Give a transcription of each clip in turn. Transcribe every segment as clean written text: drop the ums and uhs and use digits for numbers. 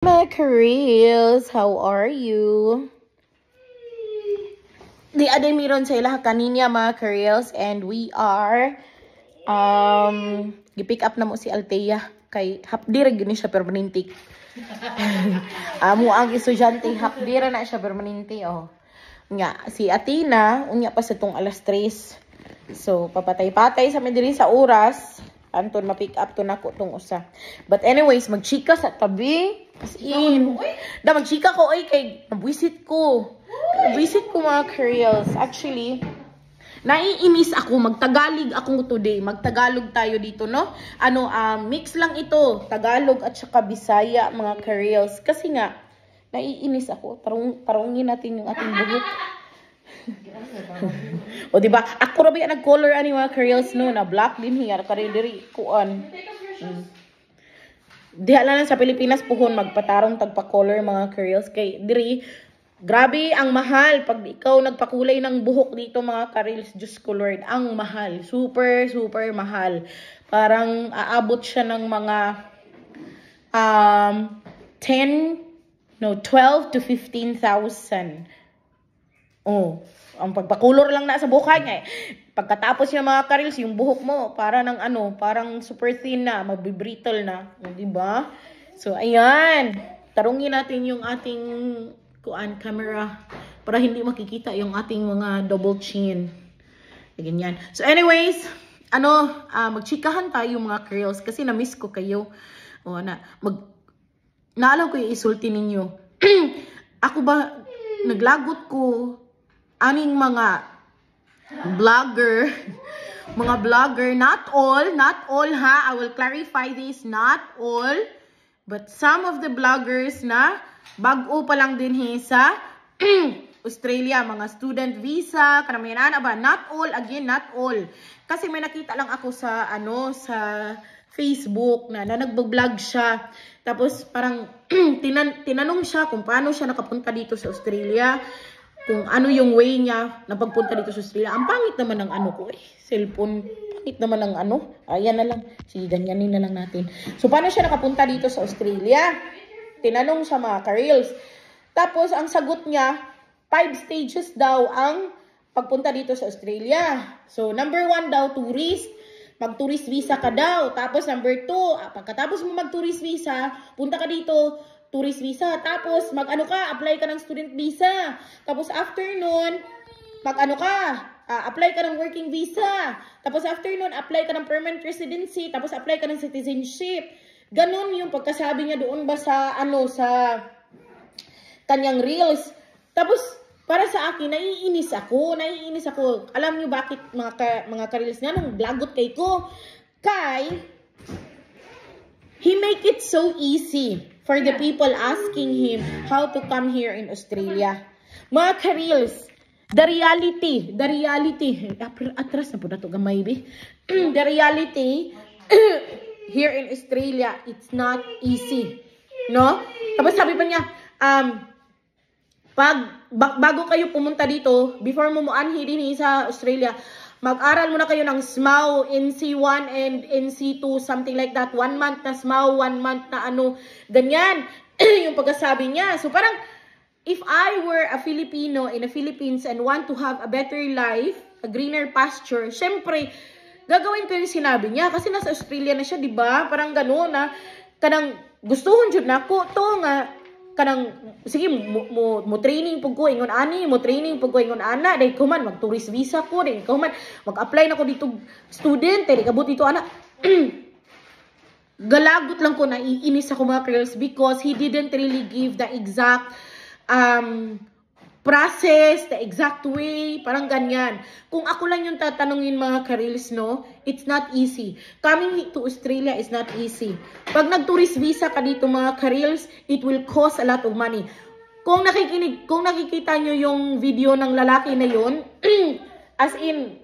My Karels, how are you? Di aday miron sa ila kaninya mga Karels, and we are gipick up na mo si Althea kay hapdira gini siya permanente. Amo ang estudyante hapdira na siya permanente oh. Nga si Athena unya pa sa tong alas 3. So papatay-patay sa diri sa oras anton ma-pick up to nako tong usa. But anyways, magchika sa tabi. As in, da magchika ko oy kay nabuisit ko. Nabuisit ko mga Karels. Actually, naiinis ako, magtagalog ako today. Magtagalog tayo dito, no? Mix lang ito, Tagalog at saka Bisaya mga Karels. Kasi nga, naiinis ako. Tarungin natin yung ating buhok. O diba? Ako rabi nag-color ani mga Karels no, na black din hiya kare diri kuan. Diha lang sa Pilipinas puhon magpatarong tagpa-color mga Karels kay diri grabe ang mahal pag ikaw nagpakulay ng buhok dito mga Karels. Diyos ko Lord, ang mahal. Super mahal. Parang aabot siya ng mga 12 to 15,000. Oh, ang pagpakulor lang na sa buhok niya. Pagkatapos yung mga Karels, yung buhok mo para ng parang super thin na, magbibrittle na, di ba? So ayan, tarungin natin yung ating camera para hindi makikita yung ating mga double chin. Ganyan. So anyways, magchikahan tayo mga Karels kasi na-miss ko kayo. Naalam ko yung isulti ninyo. Ako ba, naglagot ko aning mga vlogger, not all ha, I will clarify this, not all, but some of the vloggers na bago pa lang din sa Australia, mga student visa, karamihan ba, not all, kasi may nakita lang ako sa sa Facebook na nagbo-vlog siya, tapos parang tinanong siya kung paano siya nakapunta dito sa Australia, kung ano yung way niya na pagpunta dito sa Australia. Ang pangit naman ng cellphone. Pangit naman ng ayan na lang. Sige, ganyanin na lang natin. So, paano siya nakapunta dito sa Australia? Tinanong siya mga Karels. Tapos, ang sagot niya, 5 stages daw ang pagpunta dito sa Australia. So, number 1 daw, tourist. Mag-tourist visa ka daw. Tapos, number 2, pagkatapos mo mag-tourist visa, punta ka dito, tourist visa. Tapos, apply ka ng student visa. Tapos, after nun, apply ka ng working visa. Tapos, after nun, apply ka ng permanent residency. Tapos, apply ka ng citizenship. Ganon yung pagkasabi niya doon ba sa, sa kanyang reels. Tapos, para sa akin, naiinis ako. Alam niyo bakit mga Karels nga, nang blagot kay ko. He make it so easy for the people asking him how to come here in Australia. Mga Karels, the reality, atras na po na ito gamay, the reality, here in Australia, it's not easy. No? Tapos sabi pa niya, bago kayo pumunta dito, before mo anhi din sa Australia, mag-aral muna kayo ng SMAU, NC1 and NC2, something like that. 1 month na SMAU, 1 month na ganyan. Yung pagkasabi niya. So parang, if I were a Filipino in the Philippines and want to have a better life, a greener pasture, syempre, gagawin ko yung sinabi niya. Kasi nasa Australia na siya, di ba? Parang gano'n na, kanang gustuhon dyan na ko, to nga, kanang sige mo training pug ko ingon ani mo training pug ko ingon ana dai ko man mag tourist visa ko dai ko man mag-apply na ko dito student dai kabut dito ana. Galagot lang ko, naiinis ako mga Karels because he didn't really give the exact process, the exact way, parang ganyan. Kung ako lang yung tatanungin mga Karels, no, it's not easy. Coming to Australia is not easy. Pag nag-tourist visa ka dito mga Karels, it will cost a lot of money. Kung nakikita nyo yung video ng lalaki na yun, as in,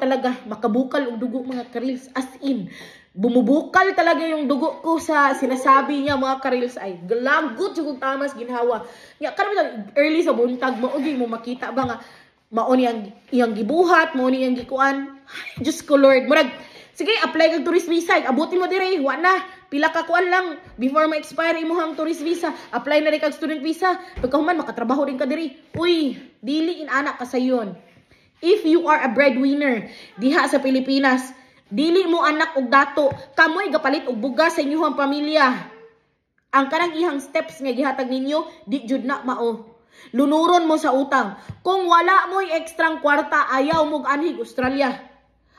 talaga, makabukal ang dugo mga Karels, as in, bumubukal talaga yung dugo ko sa sinasabi niya mga Karels ay galagot yung tamas ginhawa. Nga karami early sa buntag mo mo makita ba nga mao niyang gibuhat, mao niyang gikuan. Ay, Diyos ko Lord, murag sige apply kag tourist visa, abutin mo dire, wa na pila ka kuan lang before ma-expire imuhang tourist visa, apply na rin kag student visa, pagkahuman makatrabaho din ka diri. Uy, dili inana ka sayon. If you are a breadwinner diha sa Pilipinas, dili mo anak og dato, kamoy gapalit og bugas sa inyong pamilya. Ang kanang ihang steps nga gihatag ninyo, di jud na mao. Lunuron mo sa utang. Kung wala mo'y ekstrang kwarta, ayaw mo anhig Australia.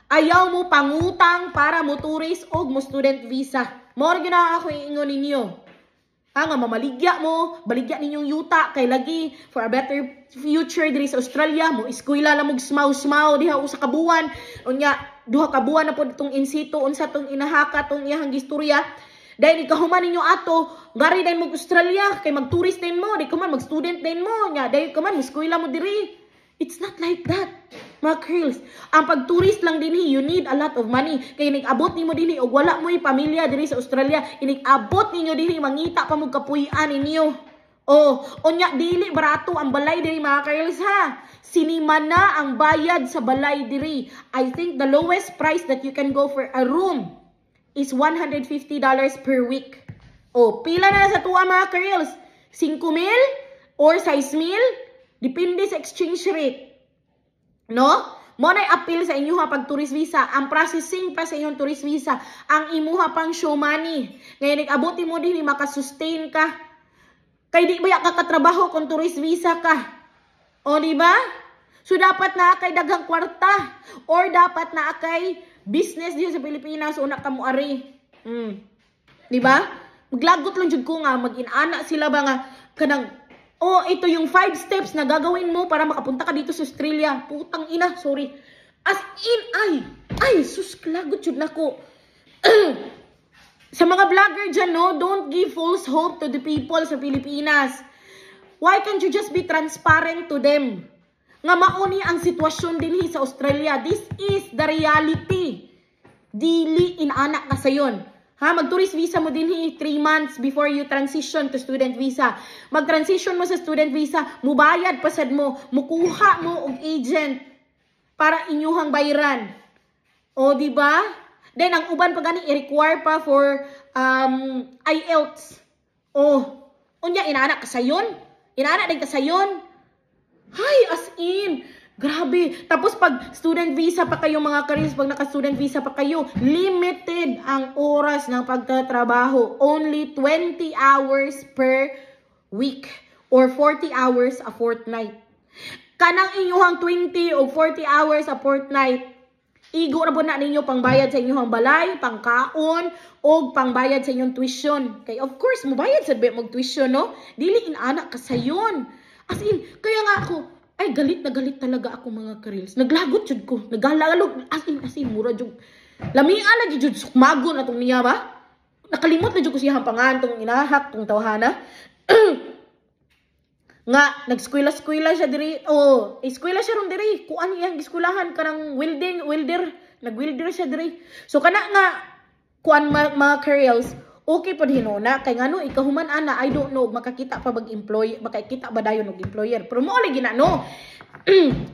Ayaw mo pangutang para mo tourist o mo student visa. More gina ako iingon ninyo. Nga mamaligya mo, baligya ninyong yuta, kay lagi for a better future diri sa Australia. Mo eskwela lang mo smaw-smaw, diha usa ka buwan. Unya, duha ka buwan na po itong in situ, unsa tong inahaka, tong iyahang istorya. Dahil ikahuman ninyo ato, gari dahil mag-Australia, kay mag-tourist din mo, di ka man mag-student din mo, nga, dahil ka man, eskwela mo diri. It's not like that, mga girls. Ang pag-tourist lang din, you need a lot of money. Kaya nag-abot ninyo din, o wala mo'y pamilya diri sa Australia, inag-abot ninyo din, mangita pa mo kapuyan ninyo. Onya, dili barato ang balay diri, mga girls, ha? Sinima na ang bayad sa balay diri. I think the lowest price that you can go for a room is $150 per week. Pila na sa tuwa mga girls? 5,000 or 6,000? Depende sa exchange rate. No? Mo na'y appeal sa inyong pag-tourist visa. Ang processing pa sa inyong tourist visa. Ang imuha pang show money. Ngayon, nag-abuti mo din, makasustain ka. Kay di ba ka katrabaho kung tourist visa ka? Di ba? So, dapat na kay daghang kwarta. Or dapat na kay business din sa Pilipinas, una ka mo ari. Di ba? Maglagot lang jud ko nga, mag-inana sila ba nga, kanang, ito yung 5 steps na gagawin mo para makapunta ka dito sa Australia. Putang ina, sorry. As in, sus, lagot jud na ko. Sa mga vlogger dyan, no, don't give false hope to the people sa Pilipinas. Why can't you just be transparent to them? Nga mauni ang sitwasyon din sa Australia. This is the reality. Dili inanak ka sayon. Mag-tourist visa mo din 3 months before you transition to student visa. Mag-transition mo sa student visa, mubayad pasad mo, mukuha mo og agent para inyuhang bayaran. Di ba? Then ang uban pa gani i-require pa for IELTS. Unya inanak ka sayon? Inanak din ka sayon? Hay, as in, grabe. Tapos pag student visa pa kayo mga careers, pag naka-student visa pa kayo, limited ang oras ng pagtatrabaho. Only 20 hours per week or 40 hours a fortnight. Kanang inyuhang 20 o 40 hours a fortnight, igo na po na ninyo pangbayad sa inyong balay, pangkaon, o pangbayad sa inyong tuition. Kaya of course, mabayad sa mag-tuition, no? Dili inanak ka sayon. As in, kaya nga ako, galit na galit talaga ako mga kareels. Naglagot jud ko. Nagalalog. As in, mura jud. Lamian na jud sukmagon atong niya ba? Nakalimot na jud ko siya hampangan tong inahak, tong tawhana. Nga, nag-eskwela siya diri. Eskwela siya ron diri. Kuan iyang eskwelahan kanang welder. Nag-welder siya diri. So, kana nga, kuan mga kareels, okay pa din na kay ngano ikahuman ana, I don't know makakita pa mag-employ, makakita ba dayon og employer, pero mo lagi na no.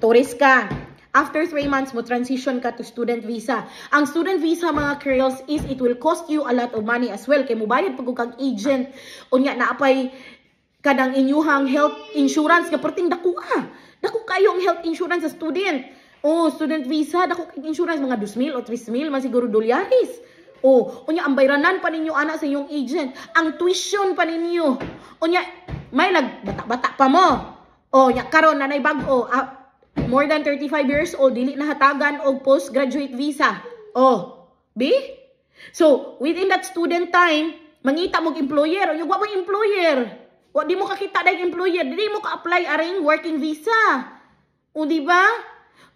Tourist ka, after 3 months mo transition ka to student visa. Ang student visa mga girls is it will cost you a lot of money as well, kay mobayad pag kag agent unya naapay kadang inyuhang health insurance nga perting dako kayo ang health insurance sa student. Student visa dako kay insurance mga 2,000 o 3,000 man siguro dolyares. Unya ang bayranan pa ninyo ana sa inyong agent, ang tuition pa ninyo. Unya may nagbata-bata pa mo. Nya karon na nay bag-o, more than 35 years old, dili na hatagan og postgraduate visa. So within that student time, mangita mo og employer, unya wa mo employer. Wa di mo kakita dag employer, dili mo ka-apply aring working visa. Di ba?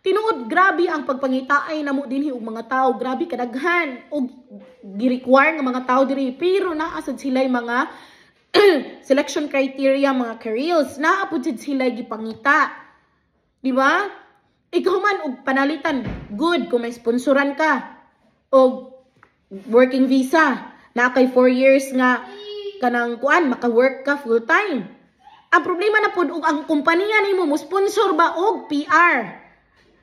Tinuod, grabe ang pagpangitaay na mo dinhi og mga tao. Grabe kadaghan. Og gi-require nga mga tao diri. Pero naasad sila mga selection criteria, mga careers. Naapod sila gipangita. Di ba? Ikaw man og panalitan. Good kung may sponsoran ka. Og working visa. Na kay 4 years nga kanang kuan, maka-work ka full time. Ang problema na pod og ang kumpanya nimo mo sponsor ba og PR.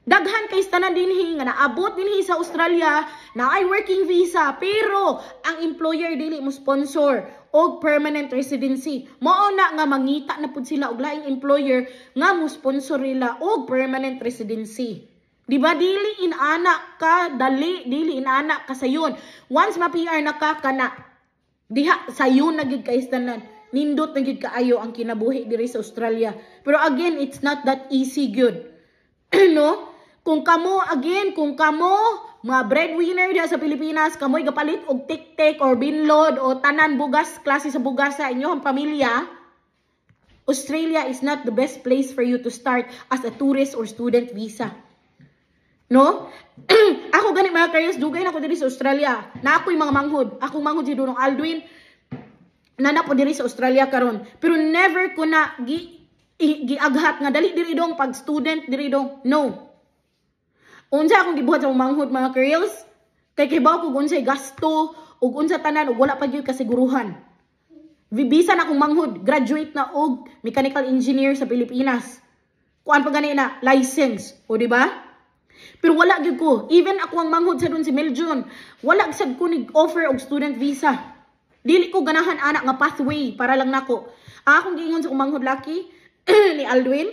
Daghan kay tanan dinhi nga naabot dinhi sa Australia na ay working visa pero ang employer dili mo sponsor og permanent residency. Mao na nga mangita na pud sila og laing employer nga mo sponsor nila og permanent residency. Di ba dili inana ka dali, dili inana ka sayon. Once ma-PR na ka kana diha sayon na gid kay tanan. Nindot na gid kaayo ang kinabuhi diri sa Australia. Pero again, it's not that easy good. No? Kung kamo, mga breadwinner diha sa Pilipinas, kamoy gapalit og tik-tik or binlod o tanan bugas, klase sa bugas sa inyong pamilya, Australia is not the best place for you to start as a tourist or student visa. No? Ako gani mga karyos, dugay na ko diri sa Australia. Na ako'y mga manghod. Akong manghod si Dunong Aldwin, na po diri sa Australia karon. Pero never ko na giaghat nga dali diri dong pag student diri dong. No. Unsa akong gibuhat sa manghod mga karyos? Kay kibaw ko unsay gasto ug unsa tanan ug wala pa gyud kasiguruhan. Bisan akong manghod, graduate na og mechanical engineer sa Pilipinas. Kuan pa gani na license, o di ba? Pero wala gyud ko. Even ako ang manghod sa dun si Meljun, wala sad ko nig-offer og student visa. Dili ko ganahan anak nga pathway para lang nako. Akong giingon sa manghod laki ni Aldwin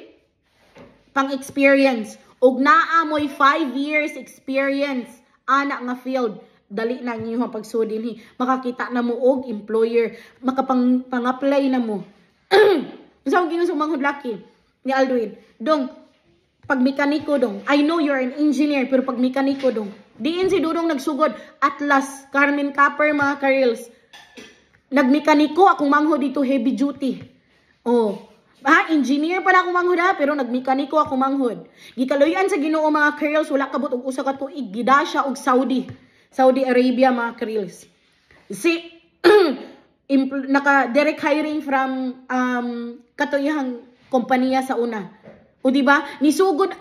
pang experience og naamoy 5 years experience anak nga field. Dali na ang inyong pagsud dinhi. Makakita na mo og employer, makapang-apply na mo. Sa akong giingon sa manghod laki ni Aldwin, dong pag mekaniko dong, I know you're an engineer, pero pag mekaniko dong, diin si Dudong nagsugod, Atlas, Carmen Copper, mga karils. Nagmekaniko, akong manghod dito, heavy duty. Oh, engineer pa na akong manghod ha, pero nagmekaniko akong manghod. Gikaluyan sa Ginoo mga karils, wala kabot og usa ka tuig, gida siya og Saudi Arabia mga karils. Si, naka-direct hiring from katuyahang kompanya sa una. O diba, nisugod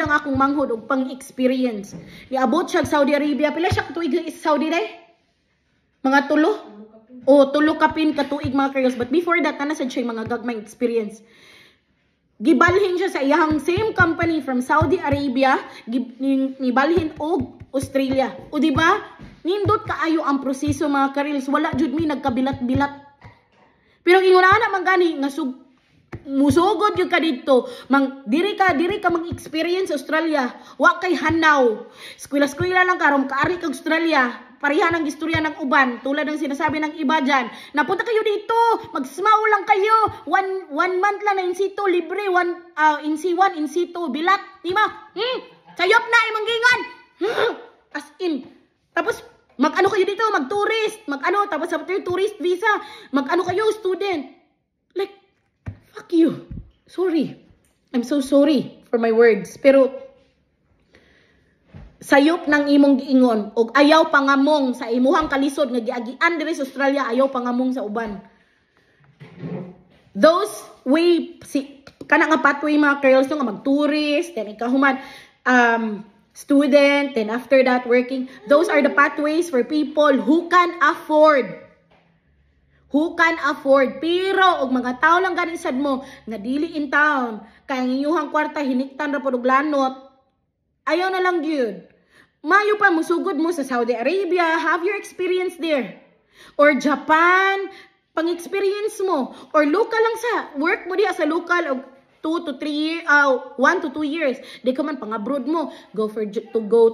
ang akong manghod og pang-experience. Niabot siya sa Saudi Arabia. Pila siya katuig sa Saudi day? Mga 3? O 3 kapin katuig mga girls. But before that, nasad siya mga gagmay experience. Gibalhin siya sa iyang same company from Saudi Arabia. Gibalhin og Australia. O diba, nindot kaayo ang proseso mga girls. Wala jud mi nagkabilat-bilat. Pero inguna na man gani nga musugod yung ka dito, diri ka mag-experience sa Australia, wa kay hanaw, eskwela-eskwela lang karon kaari kag Australia, pareha ng istorya ng uban, tulad ng sinasabi ng iba dyan, napunta kayo dito, mag-smaw lang kayo, one month lang na in situ, libre, in C1, in situ, bilat, di ba? Sayop na, imanggingan, as in, tapos, mag-ano kayo dito, mag-tourist, tapos sa tourist visa, mag-ano kayo, student, like, fuck you. Sorry. I'm so sorry for my words. Pero, sayop ng imong giingon, o ayaw pangamong sa imuhang kalisod, nga giagian diri sa Australia, ayaw pangamong sa uban. Those way, kana nga pathway mga girls, nga mag-tourist, then ikahuman, student, then after that, working. Those are the pathways for people who can afford. Pero og mga tao lang gani sad mo nga dili in town kay ang inyong kwarta hiniktan ra pod og lanot, ayaw na lang gyud. Mayo pa musugod mo sa Saudi Arabia, have your experience there, or Japan, pang experience mo, or local lang sa work mo diha sa local og 1 to 2 years. Di ka man pang abroad mo, go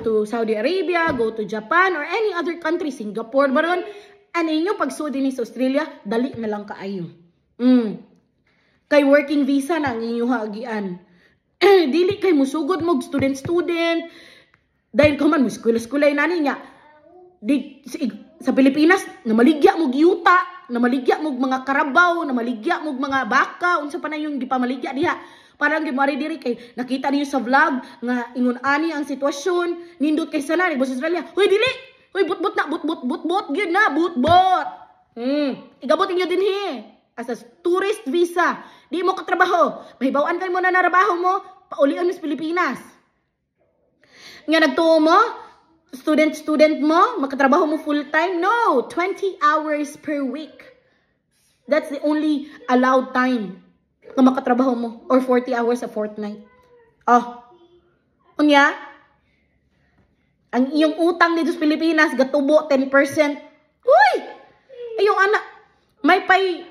to Saudi Arabia, go to Japan or any other country, Singapore baron. Ano inyo pagsudi ni sa Australia, dali na lang kaayo. Kay working visa na ang inyo haagian. Dili kay musugod mo student. Dahil ka man mo eskwela-eskwelay na niya. Sa Pilipinas, namaligya mo giyuta, namaligya mo mga karabaw, namaligya mo mga baka, unsa pa na yung gipamaligya diha. Parang gimari diri kay nakita niyo sa vlog nga ingon ani ang sitwasyon, nindot kay sana ni sa Australia. Hoy dili. Uy, but gyud na, but. Igabot inyo din as a tourist visa. Di mo katrabaho. Mahibawan kayo mo na narabaho mo, paulian mo sa Pilipinas. Nga nagtuo mo, student mo, makatrabaho mo full time? No, 20 hours per week. That's the only allowed time na makatrabaho mo, or 40 hours a fortnight. Unya, ang iyong utang dito sa Pilipinas, gatubo 10%. Uy! Ayong anak, may pay,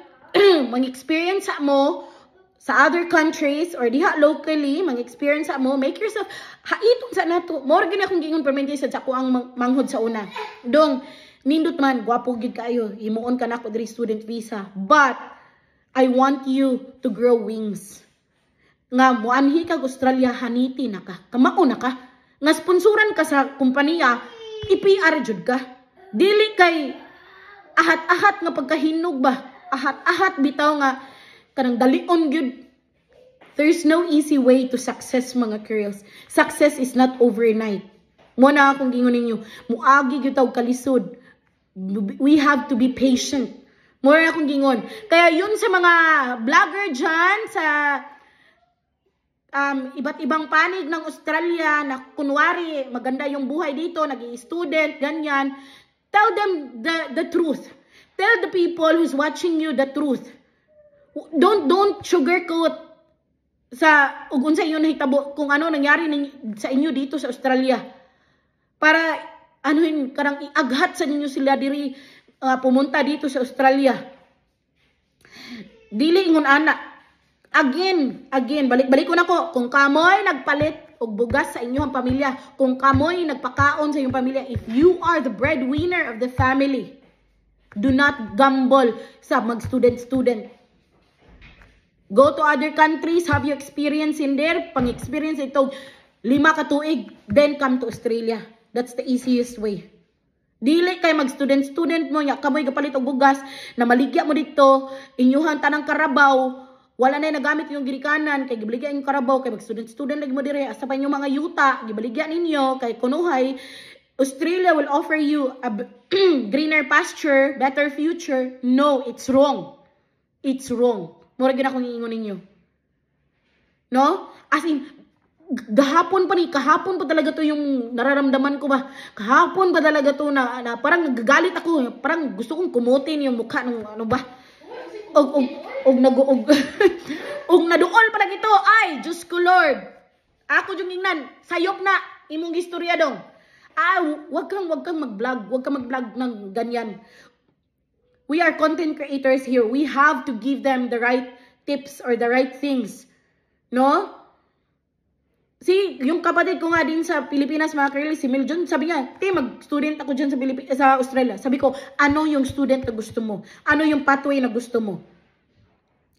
mag-experience mo sa other countries or diha locally, mag-experience mo, make yourself, haitong sa nato. More gina akong gingon permentation sa ako ang manghod sa una. Dong, nindot man, gwapo gid kayo, himuon ka na ako diri student visa. But, I want you to grow wings. Nga, muanhi ka Australia, haniti na ka. Kamao na ka. Nga, sponsoran ka sa kumpanya, i-PR jud ka. Dili kay ahat-ahat nga pagkahinog ba? Ahat-ahat bitaw nga kanang dalion gyud. There's no easy way to success, mga girls. Success is not overnight. Mo na akong gingon ninyo, muagi gyud taw kalisod. We have to be patient. Mo na akong gingon. Kaya yun sa mga vlogger dyan sa iba't ibang panig ng Australia na kunwari maganda yung buhay dito, nag-i-student, ganyan. Tell them the truth. Tell the people who's watching you the truth. Don't sugarcoat sa ugun sa inyo nahitabo kung ano nangyari sa inyo dito sa Australia. Para anuhin karang iaghat sa ninyo sila diri pumunta dito sa Australia. Dili ingon ana. Again, balik-balik ko na ko. Kung kamoy nagpalit og bugas sa inyong pamilya, kung kamoy nagpakaon sa inyong pamilya, if you are the breadwinner of the family, do not gamble sa mag-student-student. Go to other countries, have your experience in there, pang-experience ito 5 ka tuig, then come to Australia. That's the easiest way. Dili kay mag-student-student mo, ya kamoy kapalit og bugas, na maligya mo dito, inyuhan tanang karabaw, wala na nagamit yung girikanan, kay gibaligyan yung karabaw, kay mag-student-student lagi mo dire, asa pa yung mga yuta, gibaligyan ninyo, kay kunuhay, Australia will offer you a greener pasture, better future. No, it's wrong. It's wrong. Mura gina akong iingon ninyo. No? As in, kahapon pa talaga to yung nararamdaman ko ba? Kahapon pa talaga to na parang nagagalit ako. Parang gusto kong kumutin yung mukha ng ano ba? Og naduol pa lang ito. Ay, Diyos ko Lord. Ako yung ingnan. Sayop na. Imong istorya dong. Wag kang mag-vlog. Wag kang mag-vlog ng ganyan. We are content creators here. We have to give them the right tips or the right things. No? See, yung kapatid ko nga din sa Pilipinas, mga Curly, si Miljon, sabi niya, mag-student ako dyan sa Australia. Sabi ko, ano yung student na gusto mo? Ano yung pathway na gusto mo?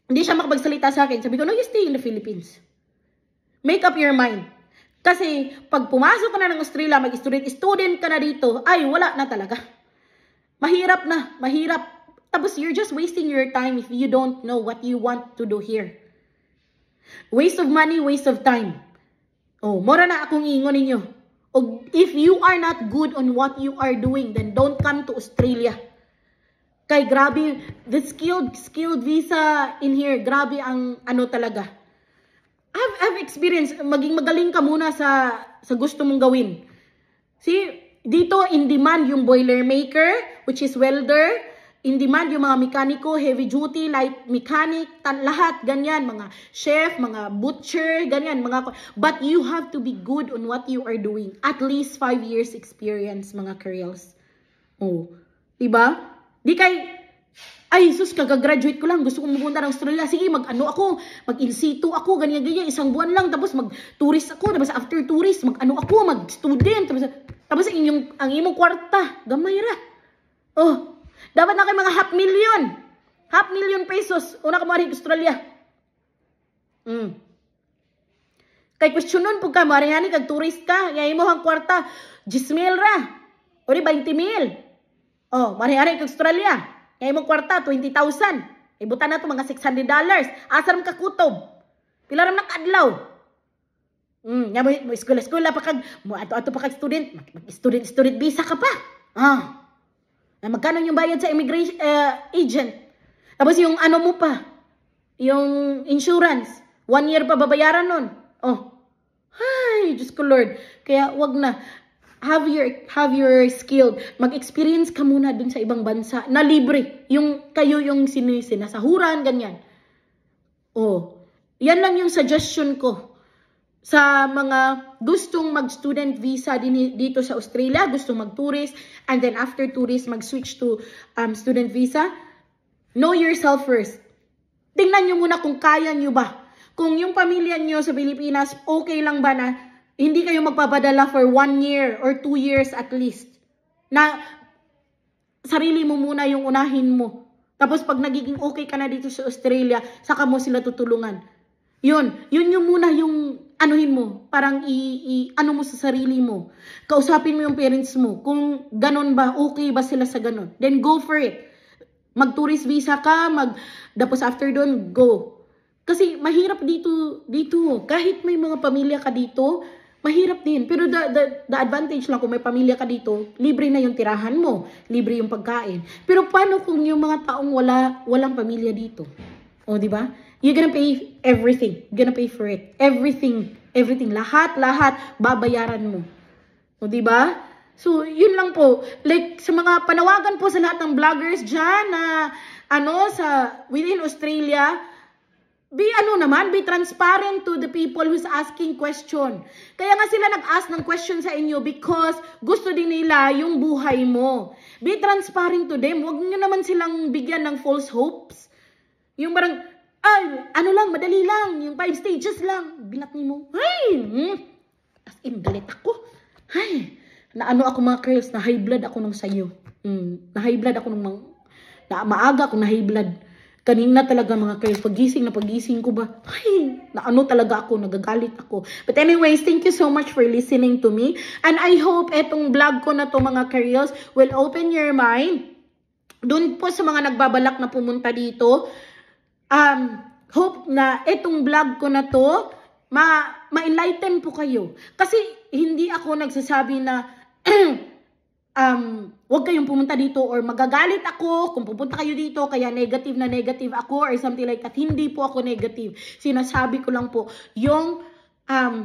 Hindi siya makapagsalita sa akin. Sabi ko, no, you stay in the Philippines. Make up your mind. Kasi, pag pumasok ka na ng Australia, mag-student ka na dito, ay, wala na talaga. Mahirap na, mahirap. Tapos, you're just wasting your time if you don't know what you want to do here. Waste of money, waste of time. Oh, mora na akong ingon ninyo. If you are not good on what you are doing, then don't come to Australia. Kay grabe, the skilled visa in here, grabe ang ano talaga. I've experienced, maging magaling ka muna sa gusto mong gawin. See, dito in demand yung boiler maker, which is welder. In demand yung mga mekaniko, heavy duty, light mechanic, lahat, ganyan. Mga chef, mga butcher, ganyan. But you have to be good on what you are doing. At least 5 years experience, mga Curls. Oh, diba? Di kay, ay, sus, kagagraduate ko lang. Gusto kong pumunta ng Australia. Sige, mag-in situ ako, ganyan-ganyan. Isang buwan lang. Tapos mag-tourist ako. Tapos after tourist, mag-student. Tapos ang imong kwarta. Gamay ra. Oh, dapat na kayo mga $500,000 pesos. Una ka maring Australia. Kay questionon po ka, marihani kag tourist ka. Ngayon mo ang kwarta, 10,000 ra. O di 20,000. Oh, marihani kag Australia. Ngayon mo kwarta, 20,000. Ibutan na to mga $600. Asar ka kutob. Pila ram nakadlaw. Nga mo eskwela pa kag, mo ato pa kag student. Student visa ka pa. Magkano yung bayad sa immigration agent? Tapos yung ano mo pa, yung insurance, 1 year pa babayaran nun. Oh, ay, Diyos ko Lord. Kaya wag na. Have your skill. Mag-experience ka muna dun sa ibang bansa na libre. Kayo yung sinasahuran, ganyan. Oh, yan lang yung suggestion ko. sa mga gustong mag-student visa dito sa Australia, gustong mag-tourist, and then after tourist, mag-switch to student visa, know yourself first. Tingnan nyo muna kung kaya nyo ba. Kung yung pamilya nyo sa Pilipinas, okay lang ba na hindi kayo magpapadala for 1 year or 2 years at least. Na sarili mo muna yung unahin mo. Tapos pag nagiging okay ka na dito sa Australia, saka mo sila tutulungan. Yun yung muna yung anuhin mo. Parang ano mo sa sarili mo. Kausapin mo yung parents mo. Kung ganon ba, okay ba sila sa ganon. Then go for it. Mag-tourist visa ka, tapos after doon, go. Kasi mahirap dito. Kahit may mga pamilya ka dito, mahirap din. Pero the advantage lang kung may pamilya ka dito, libre na yung tirahan mo, libre yung pagkain. Pero paano kung yung mga taong walang pamilya dito? O, di ba? You're gonna pay everything. You're gonna pay for it. Everything. Lahat, babayaran mo. O, di ba? So, yun lang po. Like, sa mga panawagan po sa lahat ng vloggers dyan na, within Australia, be transparent to the people who's asking question. Kaya nga sila nag-ask ng question sa inyo because gusto din nila yung buhay mo. Be transparent to them. Huwag nyo naman silang bigyan ng false hopes. Yung parang, madali lang. Yung 5 stages lang. Bilat mo. As in, galit ako. Ako mga girls, na high blood ako nung sayo. Na high blood ako maaga ako na high blood. Kanina talaga mga girls, pagising ko ba, talaga ako, nagagalit ako. But anyways, thank you so much for listening to me. And I hope etong vlog ko na to mga girls will open your mind. Doon po sa mga nagbabalak na pumunta dito, hope na etong vlog ko na to, ma-enlighten po kayo. Kasi hindi ako nagsasabi na, wag kayong pumunta dito or magagalit ako kung pupunta kayo dito kaya negative na negative ako or something like that. Hindi po ako negative. Sinasabi ko lang po yung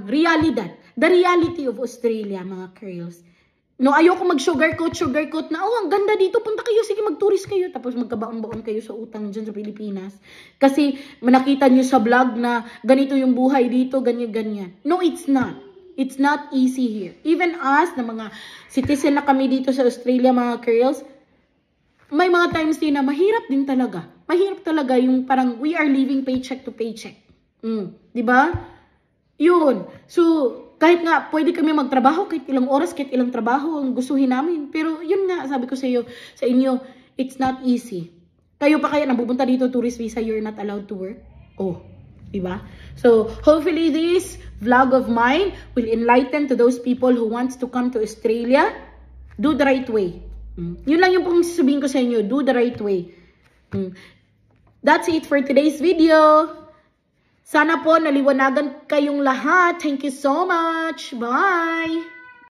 realidad. The reality of Australia, mga girls. No, ayoko mag-sugarcoat na, ang ganda dito, punta kayo, sige mag-tourist kayo. Tapos magkabaon-baon kayo sa utang dyan sa Pilipinas. Kasi nakita nyo sa vlog na ganito yung buhay dito, ganyan-ganyan. No, it's not. It's not easy here. Even us, na mga citizen na kami dito sa Australia, mga girls, may mga times din na mahirap din talaga. Mahirap talaga yung parang we are living paycheck to paycheck. Diba? Yun. So, kahit nga pwede kami magtrabaho, kahit ilang oras, kahit ilang trabaho ang gustuhin namin. Pero yun nga, sabi ko sa inyo, it's not easy. Kayo pa kaya napupunta dito, tourist visa, you're not allowed to work? Oh, diba? So, hopefully this vlog of mine will enlighten to those people who wants to come to Australia. Do the right way. Yun lang yung pong sasabihin ko sa inyo, do the right way. That's it for today's video. Sana po naliwanagan kayong lahat. Thank you so much. Bye!